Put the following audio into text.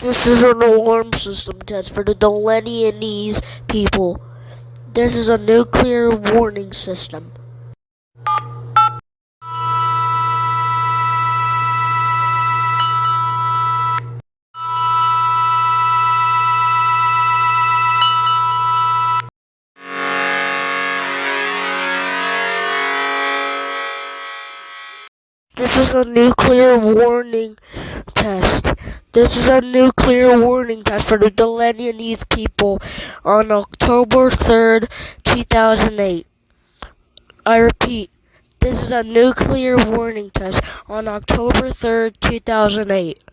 This is an alarm system test for the dolanei people. This is a nuclear warning system. This is a nuclear warning test. This is a nuclear warning test for the dolanei people on October 3rd, 2008. I repeat, this is a nuclear warning test on October 3rd, 2008.